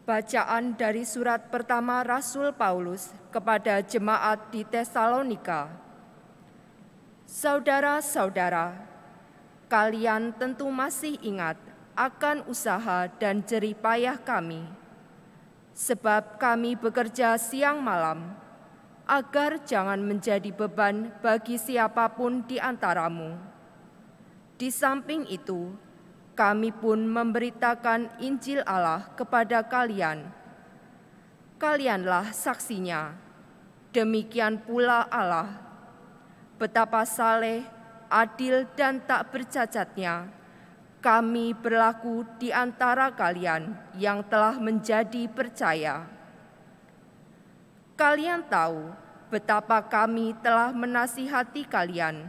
Bacaan dari surat pertama Rasul Paulus kepada jemaat di Tesalonika. Saudara-saudara, kalian tentu masih ingat akan usaha dan jerih payah kami, sebab kami bekerja siang malam, agar jangan menjadi beban bagi siapapun di antaramu. Di samping itu, kami pun memberitakan Injil Allah kepada kalian. Kalianlah saksinya, demikian pula Allah. Betapa saleh, adil, dan tak bercacatnya kami berlaku di antara kalian yang telah menjadi percaya. Kalian tahu betapa kami telah menasihati kalian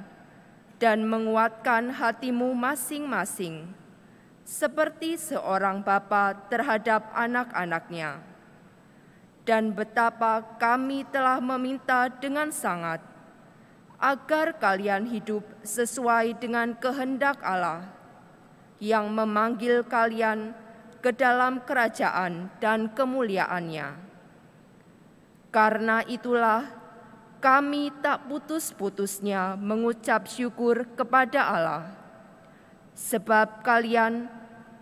dan menguatkan hatimu masing-masing, seperti seorang bapa terhadap anak-anaknya. Dan betapa kami telah meminta dengan sangat agar kalian hidup sesuai dengan kehendak Allah yang memanggil kalian ke dalam kerajaan dan kemuliaannya. Karena itulah kami tak putus-putusnya mengucap syukur kepada Allah, sebab kalian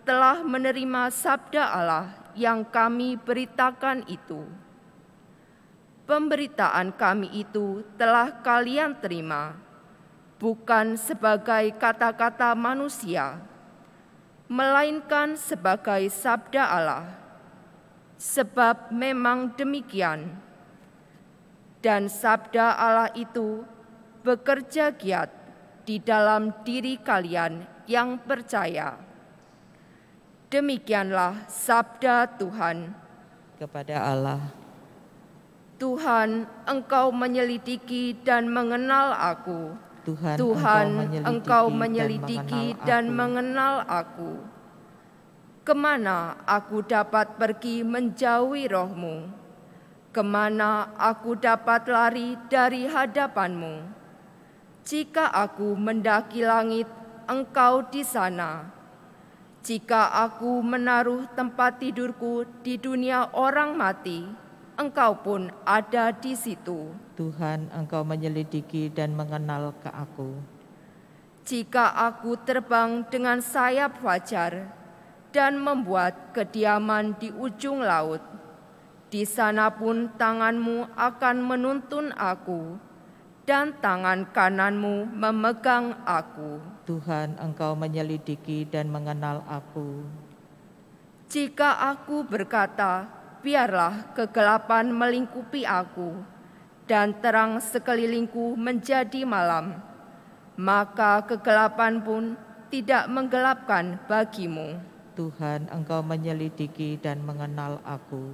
telah menerima sabda Allah yang kami beritakan itu. Pemberitaan kami itu telah kalian terima, bukan sebagai kata-kata manusia, melainkan sebagai sabda Allah. Sebab memang demikian, dan sabda Allah itu bekerja giat di dalam diri kalian yang percaya. Demikianlah sabda Tuhan. Kepada Allah. Tuhan, Engkau menyelidiki dan mengenal aku. Tuhan, Engkau menyelidiki dan mengenal aku. Kemana aku dapat pergi menjauhi roh-Mu? Kemana aku dapat lari dari hadapan-Mu? Jika aku mendaki langit, Engkau di sana. Jika aku menaruh tempat tidurku di dunia orang mati, Engkau pun ada di situ. Tuhan, Engkau menyelidiki dan mengenal ke aku. Jika aku terbang dengan sayap fajar dan membuat kediaman di ujung laut, di sana pun tangan-Mu akan menuntun aku, dan tangan kanan-Mu memegang aku. Tuhan, Engkau menyelidiki dan mengenal aku. Jika aku berkata, biarlah kegelapan melingkupi aku, dan terang sekelilingku menjadi malam, maka kegelapan pun tidak menggelapkan bagimu. Tuhan, Engkau menyelidiki dan mengenal aku.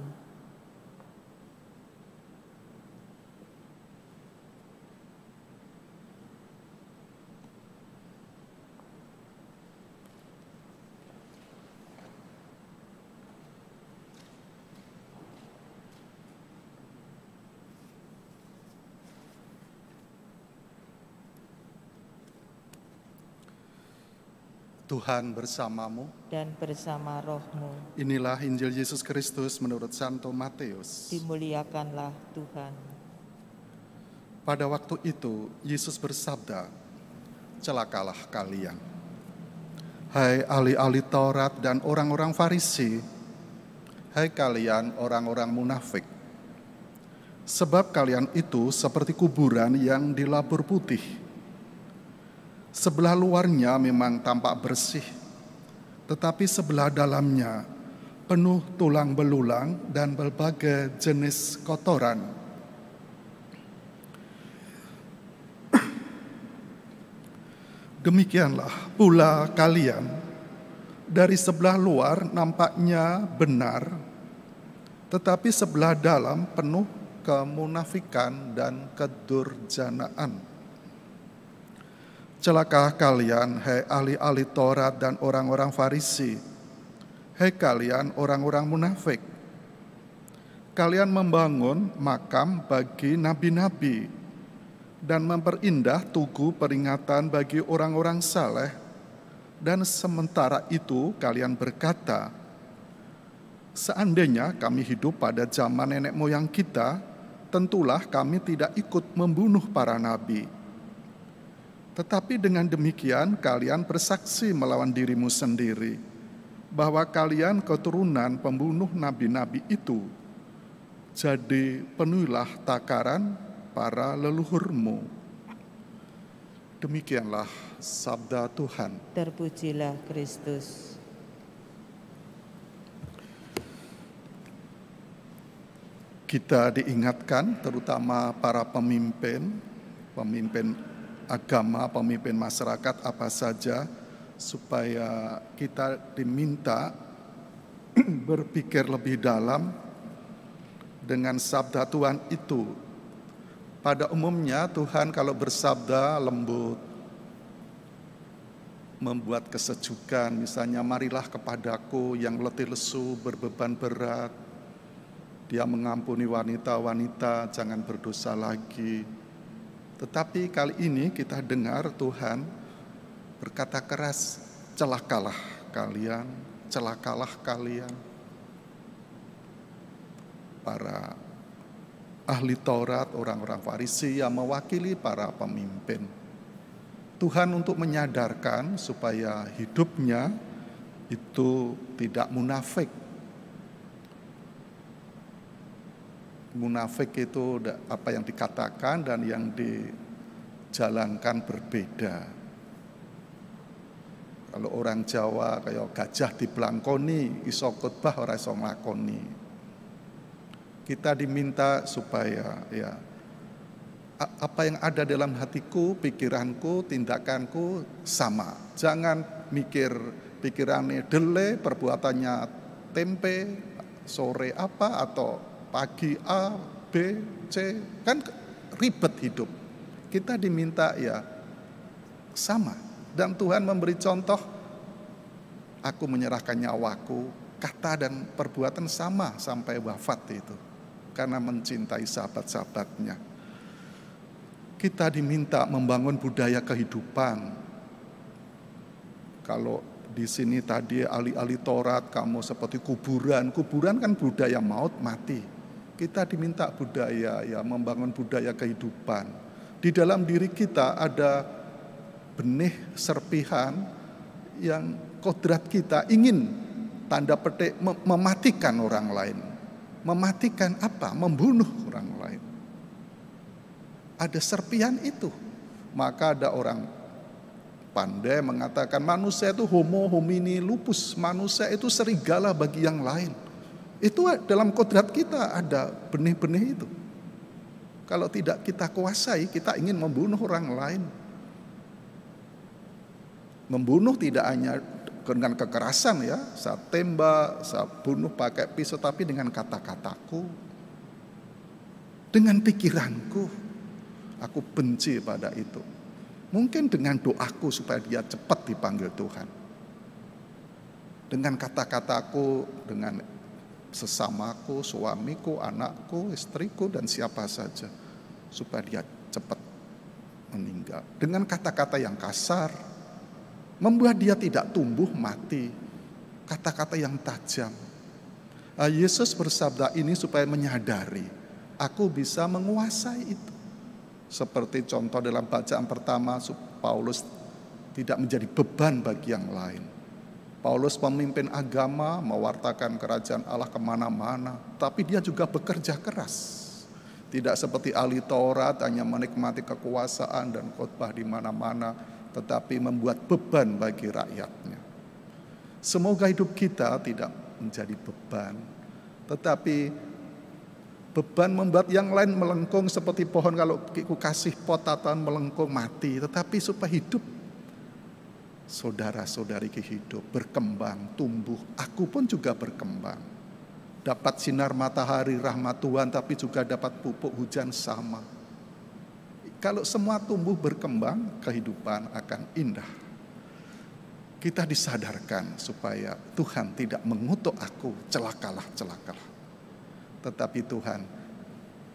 Tuhan bersamamu dan bersama roh-Mu. Inilah Injil Yesus Kristus menurut Santo Matius. Dimuliakanlah Tuhan. Pada waktu itu Yesus bersabda, celakalah kalian, hai ahli-ahli Taurat dan orang-orang Farisi, hai kalian orang-orang munafik. Sebab kalian itu seperti kuburan yang dilabur putih. Sebelah luarnya memang tampak bersih, tetapi sebelah dalamnya penuh tulang belulang dan berbagai jenis kotoran. Demikianlah pula kalian, dari sebelah luar nampaknya benar, tetapi sebelah dalam penuh kemunafikan dan kedurjanaan. Celakalah kalian, hai ahli-ahli Taurat dan orang-orang Farisi, hai kalian orang-orang munafik. Kalian membangun makam bagi nabi-nabi dan memperindah tugu peringatan bagi orang-orang saleh, dan sementara itu kalian berkata, Seandainya kami hidup pada zaman nenek moyang kita, tentulah kami tidak ikut membunuh para nabi. Tetapi dengan demikian kalian bersaksi melawan dirimu sendiri, bahwa kalian keturunan pembunuh nabi-nabi itu. Jadi penuhilah takaran para leluhurmu. Demikianlah sabda Tuhan. Terpujilah Kristus. Kita diingatkan, terutama para pemimpin agama, pemimpin masyarakat apa saja, supaya kita diminta berpikir lebih dalam dengan sabda Tuhan itu. Pada umumnya Tuhan kalau bersabda lembut, membuat kesejukan, misalnya marilah kepadaku yang letih lesu berbeban berat. Dia mengampuni wanita-wanita, jangan berdosa lagi. Tetapi kali ini kita dengar Tuhan berkata keras, celakalah kalian, celakalah kalian. Para ahli Taurat, orang-orang Farisi yang mewakili para pemimpin. Tuhan untuk menyadarkan supaya hidupnya itu tidak munafik. Munafik itu apa yang dikatakan dan yang dijalankan berbeda. Kalau orang Jawa kayak gajah diblangkoni, iso khotbah ora iso nglakoni. Kita diminta supaya ya apa yang ada dalam hatiku, pikiranku, tindakanku sama. Jangan mikir pikirannya dele, perbuatannya tempe, sore apa atau pagi A, B, C, kan ribet hidup. Kita diminta ya sama. Dan Tuhan memberi contoh, aku menyerahkan nyawaku, kata dan perbuatan sama sampai wafat itu. Karena mencintai sahabat-sahabatnya. Kita diminta membangun budaya kehidupan. Kalau di sini tadi ahli-ahli Taurat, kamu seperti kuburan. Kuburan kan budaya maut, mati. Kita diminta budaya, ya membangun budaya kehidupan. Di dalam diri kita ada benih serpihan yang kodrat kita ingin tanda petik mematikan orang lain. Mematikan apa? Membunuh orang lain. Ada serpihan itu. Maka ada orang pandai mengatakan manusia itu homo homini lupus. Manusia itu serigala bagi yang lain. Itu dalam kodrat kita ada benih-benih itu. Kalau tidak kita kuasai, kita ingin membunuh orang lain. Membunuh tidak hanya dengan kekerasan ya, saya tembak, saya bunuh pakai pisau, tapi dengan kata-kataku, dengan pikiranku, aku benci pada itu. Mungkin dengan doaku supaya dia cepat dipanggil Tuhan. Dengan kata-kataku, dengan sesamaku, suamiku, anakku, istriku, dan siapa saja, supaya dia cepat meninggal. Dengan kata-kata yang kasar, membuat dia tidak tumbuh mati. Kata-kata yang tajam. Yesus bersabda ini supaya menyadari, aku bisa menguasai itu. Seperti contoh dalam bacaan pertama, Paulus tidak menjadi beban bagi yang lain. Paulus pemimpin agama, mewartakan kerajaan Allah kemana-mana. Tapi dia juga bekerja keras. Tidak seperti ahli Taurat, hanya menikmati kekuasaan dan khotbah di mana-mana. Tetapi membuat beban bagi rakyatnya. Semoga hidup kita tidak menjadi beban. Tetapi beban membuat yang lain melengkung seperti pohon. Kalau ku kasih potatan melengkung mati. Tetapi supaya hidup, saudara-saudari hidup, berkembang, tumbuh. Aku pun juga berkembang. Dapat sinar matahari rahmat Tuhan, tapi juga dapat pupuk hujan sama. Kalau semua tumbuh berkembang, kehidupan akan indah. Kita disadarkan supaya Tuhan tidak mengutuk aku, celakalah, celakalah. Tetapi Tuhan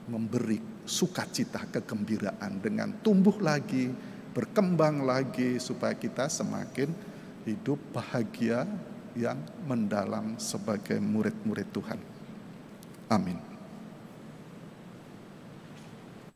memberi sukacita, kegembiraan dengan tumbuh lagi, berkembang lagi supaya kita semakin hidup bahagia, yang mendalam sebagai murid-murid Tuhan. Amin.